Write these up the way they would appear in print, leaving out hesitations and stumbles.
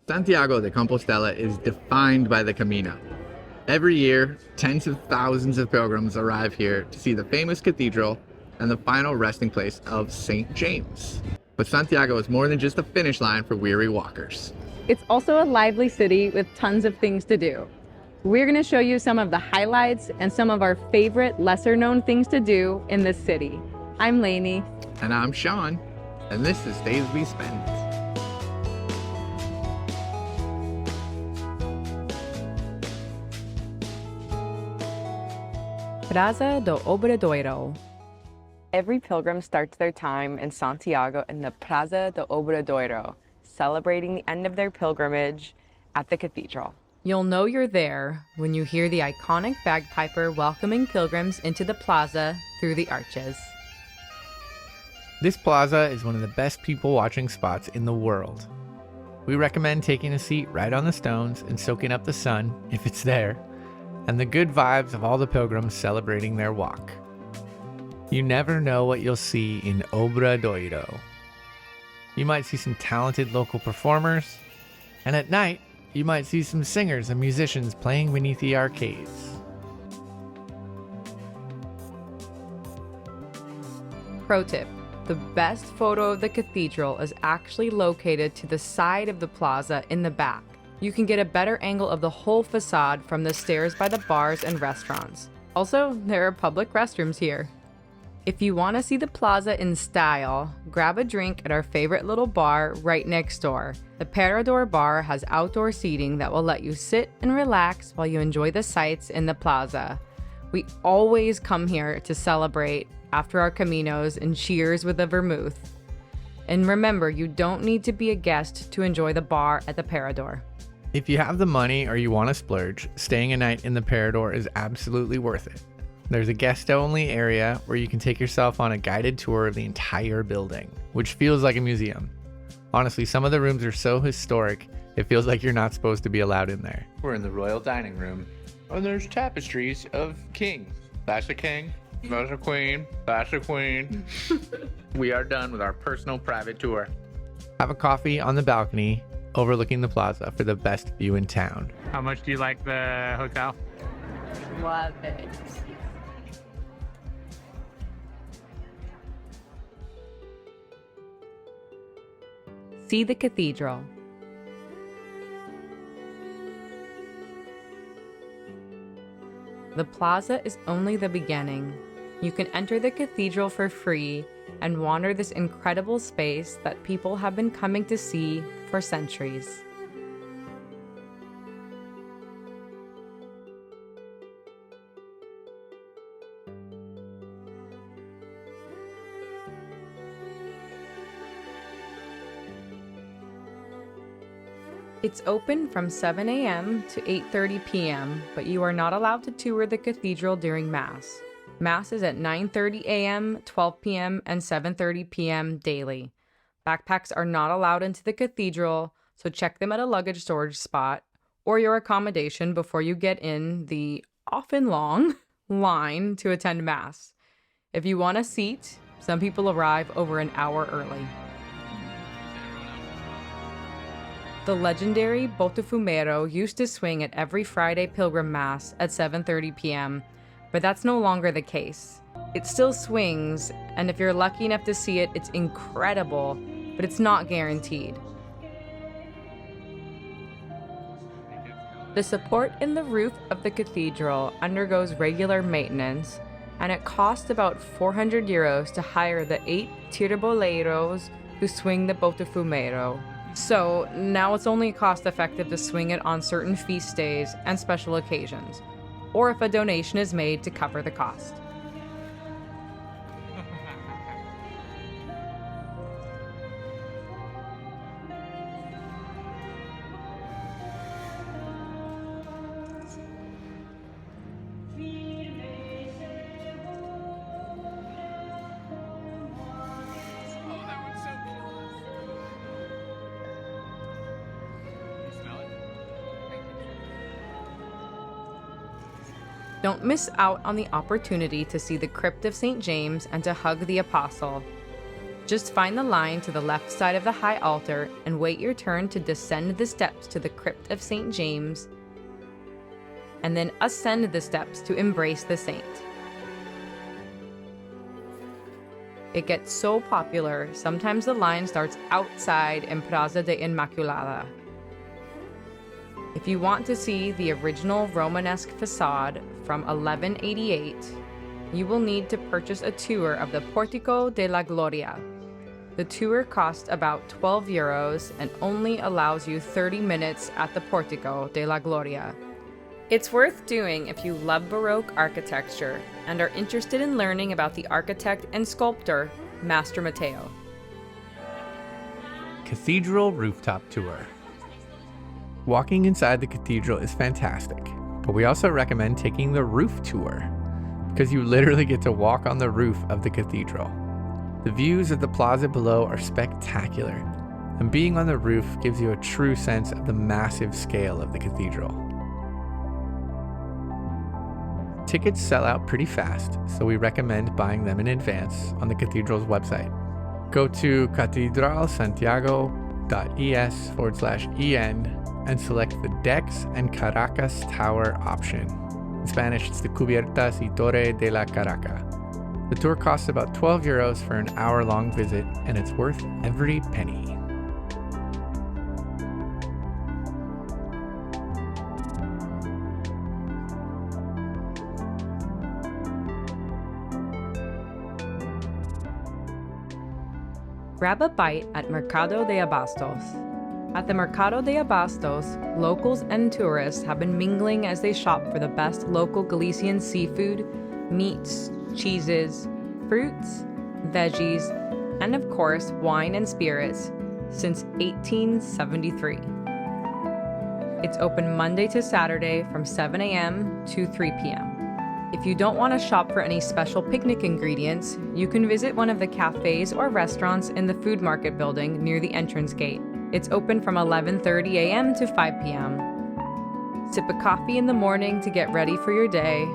Santiago de Compostela is defined by the Camino. Every year, tens of thousands of pilgrims arrive here to see the famous cathedral and the final resting place of St. James. But Santiago is more than just a finish line for weary walkers. It's also a lively city with tons of things to do. We're going to show you some of the highlights and some of our favorite lesser-known things to do in this city. I'm Lainey. And I'm Sean, and this is Days We Spent. Praza do Obradoiro. Every pilgrim starts their time in Santiago in the Praza do Obradoiro, celebrating the end of their pilgrimage at the cathedral. You'll know you're there when you hear the iconic bagpiper welcoming pilgrims into the plaza through the arches. This plaza is one of the best people watching spots in the world. We recommend taking a seat right on the stones and soaking up the sun, if it's there, and the good vibes of all the pilgrims celebrating their walk. You never know what you'll see in Obradoiro. You might see some talented local performers, and at night, you might see some singers and musicians playing beneath the arcades. Pro tip: the best photo of the cathedral is actually located to the side of the plaza in the back. You can get a better angle of the whole facade from the stairs by the bars and restaurants. Also, there are public restrooms here. If you want to see the plaza in style, grab a drink at our favorite little bar right next door. The Parador Bar has outdoor seating that will let you sit and relax while you enjoy the sights in the plaza. We always come here to celebrate after our Caminos and cheers with a vermouth. And remember, you don't need to be a guest to enjoy the bar at the Parador. If you have the money or you want to splurge, staying a night in the Parador is absolutely worth it. There's a guest-only area where you can take yourself on a guided tour of the entire building, which feels like a museum. Honestly, some of the rooms are so historic, it feels like you're not supposed to be allowed in there. We're in the royal dining room, and there's tapestries of kings. That's a king, that's a queen, that's a queen. We are done with our personal private tour. Have a coffee on the balcony overlooking the plaza for the best view in town. How much do you like the hotel? Love it. See the cathedral. The plaza is only the beginning. You can enter the cathedral for free and wander this incredible space that people have been coming to see for centuries. It's open from 7 a.m. to 8:30 p.m., but you are not allowed to tour the cathedral during Mass. Mass is at 9:30 a.m., 12 p.m., and 7:30 p.m. daily. Backpacks are not allowed into the cathedral, so check them at a luggage storage spot or your accommodation before you get in the often long line to attend Mass. If you want a seat, some people arrive over an hour early. The legendary Botafumeiro used to swing at every Friday pilgrim mass at 7:30 p.m., but that's no longer the case. It still swings, and if you're lucky enough to see it, it's incredible, but it's not guaranteed. The support in the roof of the cathedral undergoes regular maintenance, and it costs about 400 euros to hire the 8 tirboleiros who swing the Botafumeiro. So now it's only cost-effective to swing it on certain feast days and special occasions, or if a donation is made to cover the cost. Don't miss out on the opportunity to see the crypt of St. James and to hug the apostle. Just find the line to the left side of the high altar and wait your turn to descend the steps to the crypt of St. James, and then ascend the steps to embrace the saint. It gets so popular, sometimes the line starts outside in Praza de Inmaculada. If you want to see the original Romanesque facade from 1188, you will need to purchase a tour of the Portico de la Gloria. The tour costs about 12 euros and only allows you 30 minutes at the Portico de la Gloria. It's worth doing if you love Baroque architecture and are interested in learning about the architect and sculptor, Master Matteo. Cathedral Rooftop Tour. Walking inside the cathedral is fantastic, but we also recommend taking the roof tour because you literally get to walk on the roof of the cathedral. The views of the plaza below are spectacular, and being on the roof gives you a true sense of the massive scale of the cathedral. Tickets sell out pretty fast, so we recommend buying them in advance on the cathedral's website. Go to cathedralsantiago.es/en and select the Decks and Caracas Tower option. In Spanish, it's the Cubiertas y Torre de la Caraca. The tour costs about 12 euros for an hour-long visit, and it's worth every penny. Grab a bite at Mercado de Abastos. At the Mercado de Abastos, locals and tourists have been mingling as they shop for the best local Galician seafood, meats, cheeses, fruits, veggies, and of course, wine and spirits since 1873. It's open Monday to Saturday from 7 a.m. to 3 p.m. If you don't want to shop for any special picnic ingredients, you can visit one of the cafes or restaurants in the food market building near the entrance gate. It's open from 11:30 a.m. to 5 p.m. Sip a coffee in the morning to get ready for your day,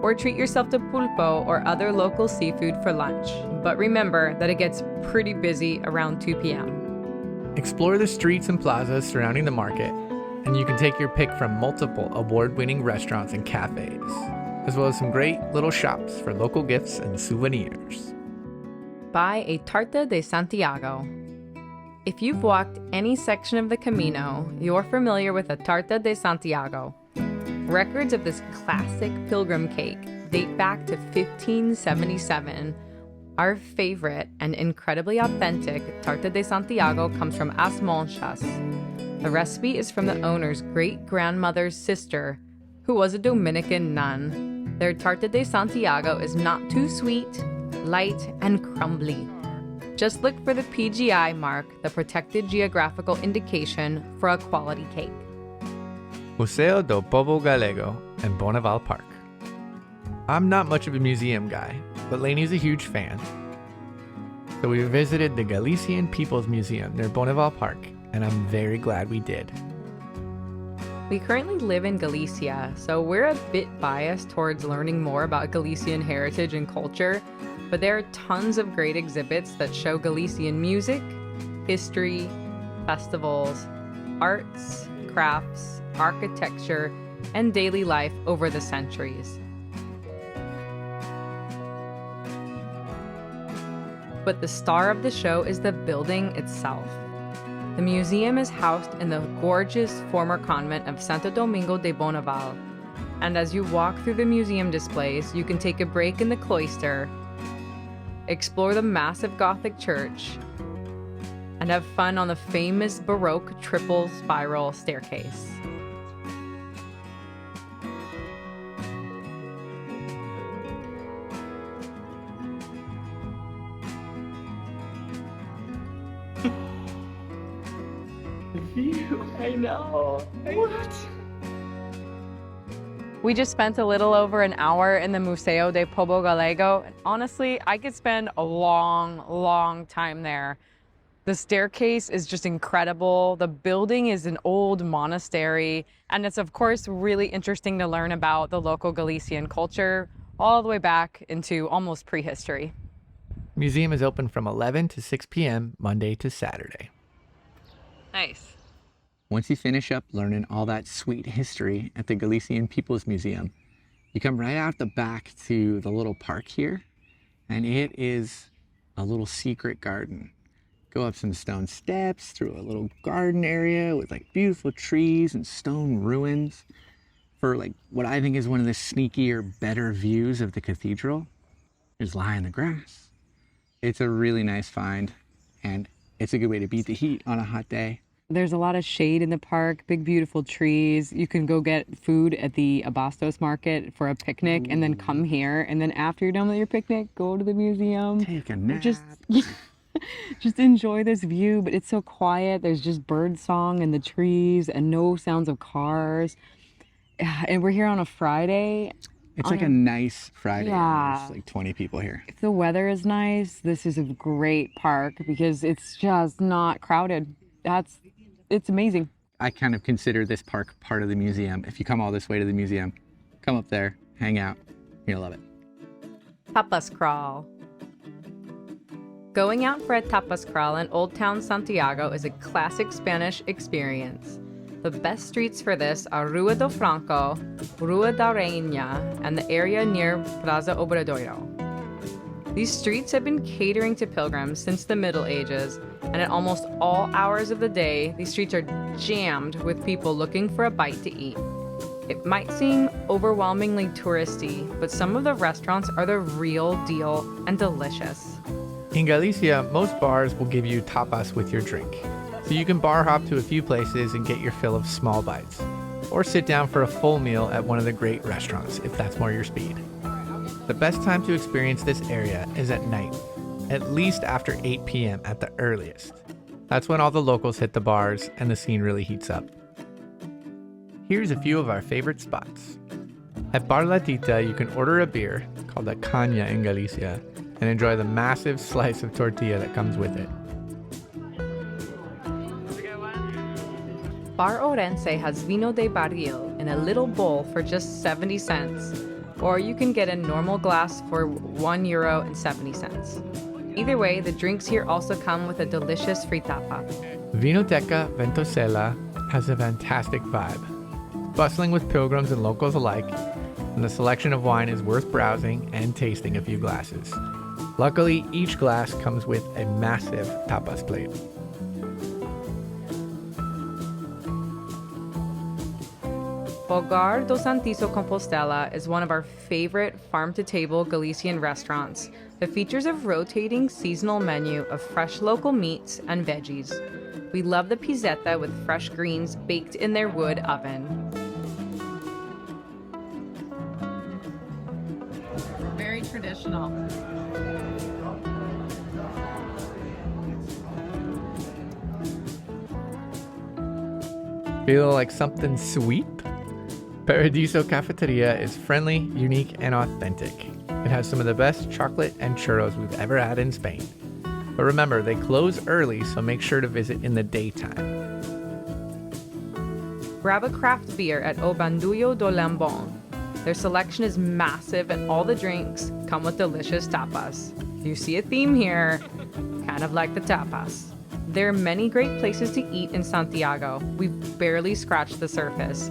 or treat yourself to pulpo or other local seafood for lunch. But remember that it gets pretty busy around 2 p.m. Explore the streets and plazas surrounding the market, and you can take your pick from multiple award-winning restaurants and cafes, as well as some great little shops for local gifts and souvenirs. Buy a Tarta de Santiago. If you've walked any section of the Camino, you're familiar with a Tarta de Santiago. Records of this classic pilgrim cake date back to 1577. Our favorite and incredibly authentic Tarta de Santiago comes from As Monchas. The recipe is from the owner's great-grandmother's sister, who was a Dominican nun. Their Tarta de Santiago is not too sweet, light, and crumbly. Just look for the PGI mark, the Protected Geographical Indication, for a quality cake. Museo do Pobo Galego and Bonaval Park. I'm not much of a museum guy, but Lainey's a huge fan. So we visited the Galician People's Museum near Bonaval Park, and I'm very glad we did. We currently live in Galicia, so we're a bit biased towards learning more about Galician heritage and culture, but there are tons of great exhibits that show Galician music, history, festivals, arts, crafts, architecture, and daily life over the centuries. But the star of the show is the building itself. The museum is housed in the gorgeous former convent of Santo Domingo de Bonaval, and as you walk through the museum displays, you can take a break in the cloister, explore the massive Gothic church, and have fun on the famous Baroque triple spiral staircase. I know. What? We just spent a little over an hour in the Museo de Pobo Galego, and honestly, I could spend a long time there. The staircase is just incredible. The building is an old monastery, and it's of course really interesting to learn about the local Galician culture all the way back into almost prehistory. Museum is open from 11 to 6 p.m. Monday to Saturday. Nice. Once you finish up learning all that sweet history at the Galician People's Museum, you come right out the back to the little park here, and it is a little secret garden. Go up some stone steps through a little garden area with like beautiful trees and stone ruins for like what I think is one of the sneakier, better views of the cathedral. Just lie in the grass. It's a really nice find, and it's a good way to beat the heat on a hot day. There's a lot of shade in the park, big beautiful trees. You can go get food at the Abastos market for a picnic and then come here. And then after you're done with your picnic, go to the museum. Take a nap. Just enjoy this view, but it's so quiet. There's just bird song in the trees and no sounds of cars. And we're here on a Friday. It's like a nice Friday. Yeah. There's like 20 people here. If the weather is nice, this is a great park because it's just not crowded. It's amazing. I kind of consider this park part of the museum. If you come all this way to the museum, come up there, hang out. You'll love it. Tapas Crawl. Going out for a tapas crawl in Old Town Santiago is a classic Spanish experience. The best streets for this are Rua do Franco, Rua da Reina, and the area near Praza Obradoiro. These streets have been catering to pilgrims since the Middle Ages, and at almost all hours of the day, these streets are jammed with people looking for a bite to eat. It might seem overwhelmingly touristy, but some of the restaurants are the real deal and delicious. In Galicia, most bars will give you tapas with your drink, so you can bar hop to a few places and get your fill of small bites, or sit down for a full meal at one of the great restaurants if that's more your speed. The best time to experience this area is at night, at least after 8 p.m. at the earliest. That's when all the locals hit the bars and the scene really heats up. Here's a few of our favorite spots. At Bar La Tita, you can order a beer, called a caña in Galicia, and enjoy the massive slice of tortilla that comes with it. Bar Orense has vino de barril in a little bowl for just 70 cents, or you can get a normal glass for €1.70. Either way, the drinks here also come with a delicious free tapa. Vinoteca Ventosela has a fantastic vibe, bustling with pilgrims and locals alike, and the selection of wine is worth browsing and tasting a few glasses. Luckily, each glass comes with a massive tapas plate. Hogar do Santiago de Compostela is one of our favorite farm-to-table Galician restaurants that features a rotating seasonal menu of fresh local meats and veggies. We love the pizzetta with fresh greens baked in their wood oven. Very traditional. Feel like something sweet? Paradiso Cafeteria is friendly, unique, and authentic. It has some of the best chocolate and churros we've ever had in Spain. But remember, they close early, so make sure to visit in the daytime. Grab a craft beer at O Bandullo do Lambon. Their selection is massive and all the drinks come with delicious tapas. You see a theme here, kind of like the tapas. There are many great places to eat in Santiago. We've barely scratched the surface.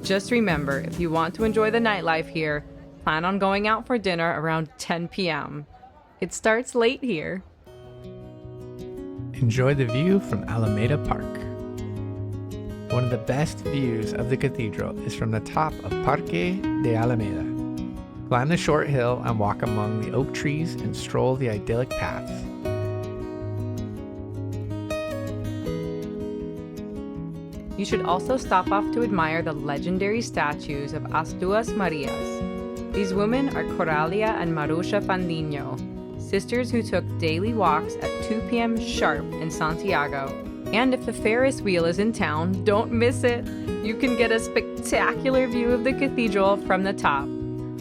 Just remember, if you want to enjoy the nightlife here, plan on going out for dinner around 10 p.m. It starts late here. Enjoy the view from Alameda Park. One of the best views of the cathedral is from the top of Parque de Alameda. Climb the short hill and walk among the oak trees and stroll the idyllic paths. You should also stop off to admire the legendary statues of As Duas Marias. These women are Coralia and Marusha Fandinho, sisters who took daily walks at 2 p.m. sharp in Santiago. And if the Ferris wheel is in town, don't miss it. You can get a spectacular view of the cathedral from the top.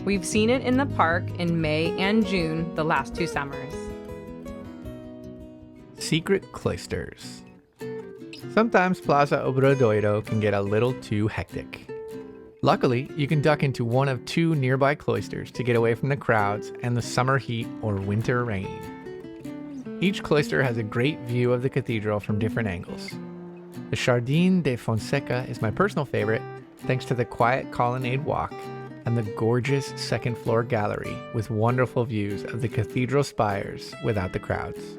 We've seen it in the park in May and June the last 2 summers. Secret Cloisters. Sometimes Plaza Obradoiro can get a little too hectic. Luckily, you can duck into one of 2 nearby cloisters to get away from the crowds and the summer heat or winter rain. Each cloister has a great view of the cathedral from different angles. The Jardin de Fonseca is my personal favorite, thanks to the quiet colonnade walk and the gorgeous second floor gallery with wonderful views of the cathedral spires without the crowds.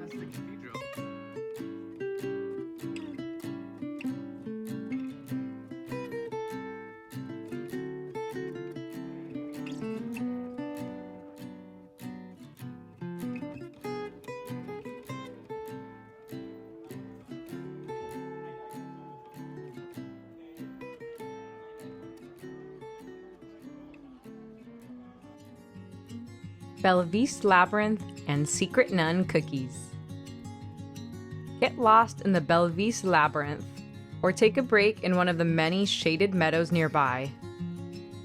Belvís Labyrinth and Secret Nun cookies. Get lost in the Belvís Labyrinth or take a break in one of the many shaded meadows nearby.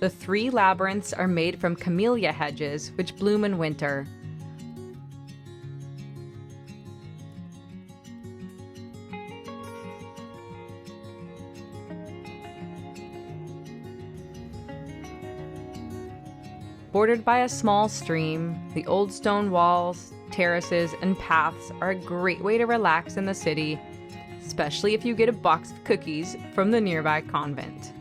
The 3 labyrinths are made from camellia hedges which bloom in winter. Bordered by a small stream, the old stone walls, terraces, and paths are a great way to relax in the city, especially if you get a box of cookies from the nearby convent.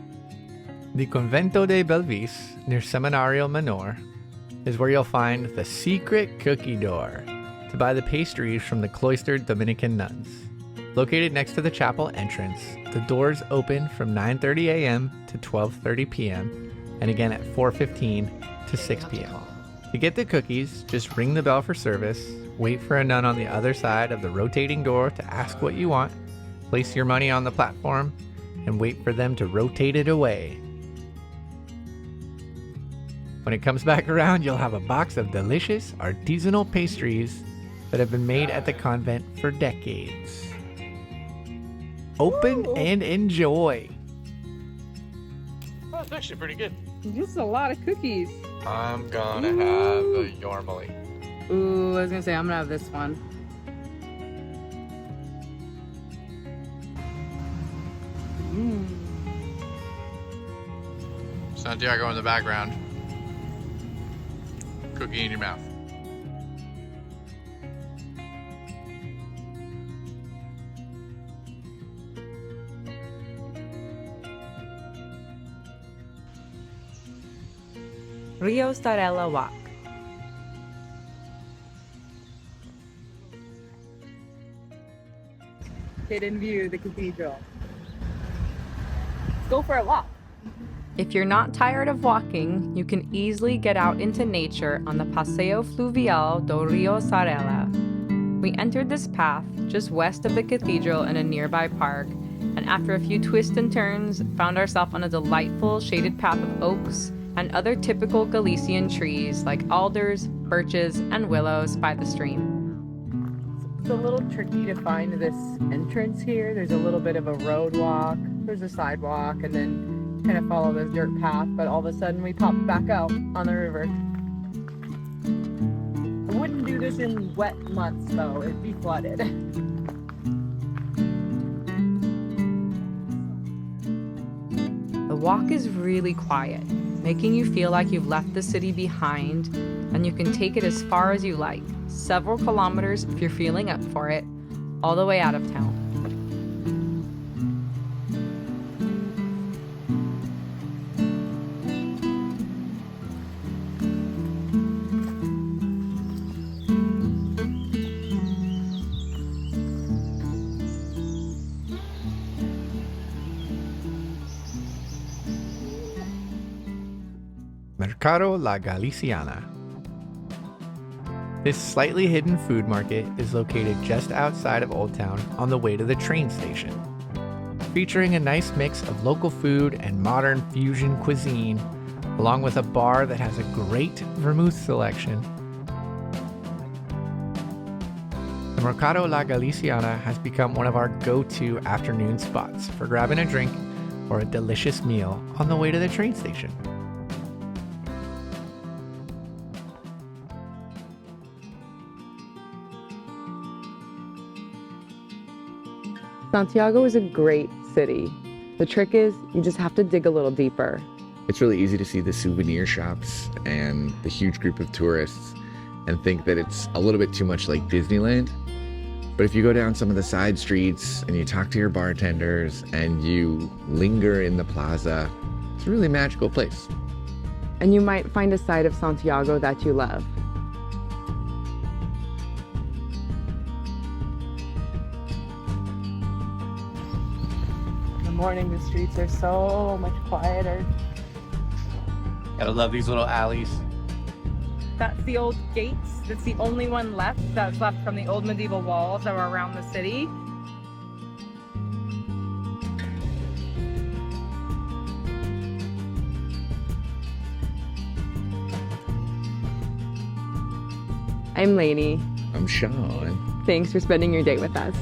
The Convento de Belvís, near Seminario Menor, is where you'll find the secret cookie door to buy the pastries from the cloistered Dominican nuns. Located next to the chapel entrance, the doors open from 9:30 a.m. to 12:30 p.m. and again at 4:15 to 6 p.m. To get the cookies, just ring the bell for service, wait for a nun on the other side of the rotating door to ask what you want, place your money on the platform, and wait for them to rotate it away. When it comes back around, you'll have a box of delicious artisanal pastries that have been made at the convent for decades. Open and enjoy. Oh, it's actually pretty good. Just a lot of cookies. I'm gonna have a Yormally. Ooh, I was gonna say I'm gonna have this one. Santiago in the background. Cookie in your mouth. Río Sarela Walk. Hidden view of the cathedral. Go for a walk. If you're not tired of walking, you can easily get out into nature on the Paseo Fluvial do Río Sarela. We entered this path just west of the cathedral in a nearby park, and after a few twists and turns, found ourselves on a delightful shaded path of oaks and other typical Galician trees like alders, birches, and willows by the stream. It's a little tricky to find this entrance here. There's a little bit of a road walk, there's a sidewalk, and then kind of follow this dirt path, but all of a sudden we pop back out on the river. I wouldn't do this in wet months though, it'd be flooded. The walk is really quiet, making you feel like you've left the city behind, and you can take it as far as you like, several kilometers if you're feeling up for it, all the way out of town. Mercado La Galiciana. This slightly hidden food market is located just outside of Old Town on the way to the train station. Featuring a nice mix of local food and modern fusion cuisine, along with a bar that has a great vermouth selection. The Mercado La Galiciana has become one of our go-to afternoon spots for grabbing a drink or a delicious meal on the way to the train station. Santiago is a great city. The trick is you just have to dig a little deeper. It's really easy to see the souvenir shops and the huge group of tourists and think that it's a little bit too much like Disneyland. But if you go down some of the side streets and you talk to your bartenders and you linger in the plaza, it's a really magical place. And you might find a side of Santiago that you love. In the morning, the streets are so much quieter. Gotta love these little alleys. That's the old gates. That's the only one left that's left from the old medieval walls that were around the city. I'm Lainey. I'm Sean. Thanks for spending your day with us.